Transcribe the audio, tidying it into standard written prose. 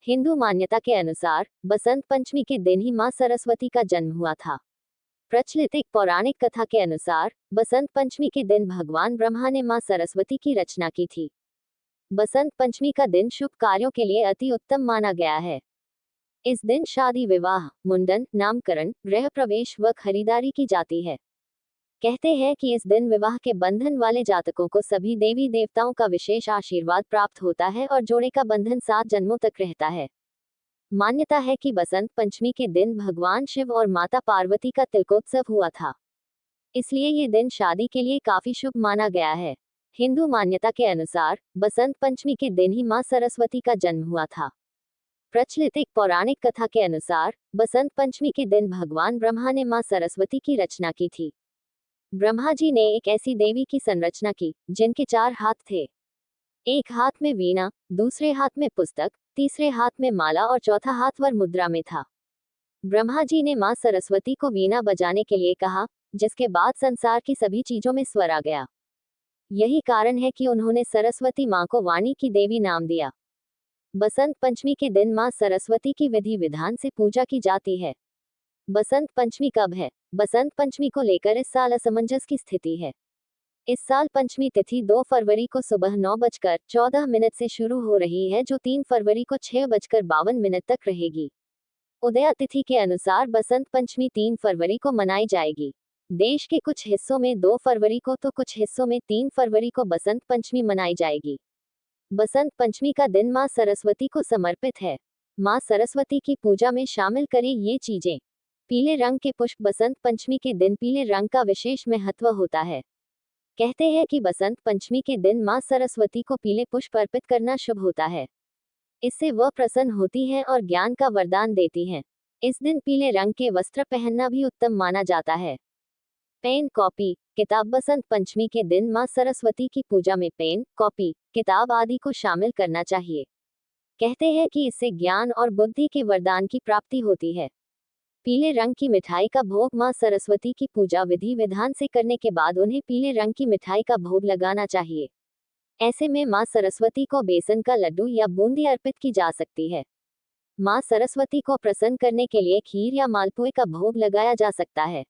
हिंदू मान्यता के अनुसार बसंत पंचमी के दिन ही मां सरस्वती का जन्म हुआ था। प्रचलित एक पौराणिक कथा के अनुसार बसंत पंचमी के दिन भगवान ब्रह्मा ने मां सरस्वती की रचना की थी। बसंत पंचमी का दिन शुभ कार्यों के लिए अति उत्तम माना गया है। इस दिन शादी, विवाह, मुंडन, नामकरण, गृह प्रवेश व खरीदारी की जाती है। कहते हैं कि इस दिन विवाह के बंधन वाले जातकों को सभी देवी देवताओं का विशेष आशीर्वाद प्राप्त होता है और जोड़े का बंधन 7 जन्मों तक रहता है। मान्यता है कि बसंत पंचमी के दिन भगवान शिव और माता पार्वती का तिलकोत्सव हुआ था, इसलिए ये दिन शादी के लिए काफी शुभ माना गया है। हिंदू मान्यता के अनुसार बसंत पंचमी के दिन ही मां सरस्वती का जन्म हुआ था। प्रचलित एक पौराणिक कथा के अनुसार बसंत पंचमी के दिन भगवान ब्रह्मा ने मां सरस्वती की रचना की थी। ब्रह्मा जी ने एक ऐसी देवी की संरचना की जिनके 4 हाथ थे। एक हाथ में वीणा, दूसरे हाथ में पुस्तक, तीसरे हाथ में माला और चौथा हाथ वर मुद्रा में था। ब्रह्मा जी ने मां सरस्वती को वीणा बजाने के लिए कहा, जिसके बाद संसार की सभी चीजों में स्वर आ गया। यही कारण है कि उन्होंने सरस्वती मां को वाणी की देवी नाम दिया। बसंत पंचमी के दिन मां सरस्वती की विधि विधान से पूजा की जाती है। बसंत पंचमी कब है? बसंत पंचमी को लेकर इस साल असमंजस की स्थिति है। इस साल पंचमी तिथि 2 फरवरी को सुबह 9:14 से शुरू हो रही है, जो 3 फरवरी को 6:52 तक रहेगी। उदया तिथि के अनुसार बसंत पंचमी 3 फरवरी को मनाई जाएगी। देश के कुछ हिस्सों में 2 फरवरी को तो कुछ हिस्सों में 3 फरवरी को बसंत पंचमी मनाई जाएगी। बसंत पंचमी का दिन मां सरस्वती को समर्पित है। मां सरस्वती की पूजा में शामिल करें ये चीजें। पीले रंग के पुष्प। बसंत पंचमी के दिन पीले रंग का विशेष महत्व होता है। कहते हैं कि बसंत पंचमी के दिन मां सरस्वती को पीले पुष्प अर्पित करना शुभ होता है। इससे वह प्रसन्न होती हैं और ज्ञान का वरदान देती हैं। इस दिन पीले रंग के वस्त्र पहनना भी उत्तम माना जाता है। पेन, कॉपी, किताब। बसंत पंचमी के दिन मां सरस्वती की पूजा में पेन, कॉपी, किताब आदि को शामिल करना चाहिए। कहते हैं कि इससे ज्ञान और बुद्धि के वरदान की प्राप्ति होती है। पीले रंग की मिठाई का भोग। मां सरस्वती की पूजा विधि विधान से करने के बाद उन्हें पीले रंग की मिठाई का भोग लगाना चाहिए। ऐसे में मां सरस्वती को बेसन का लड्डू या बूंदी अर्पित की जा सकती है। मां सरस्वती को प्रसन्न करने के लिए खीर या मालपुए का भोग लगाया जा सकता है।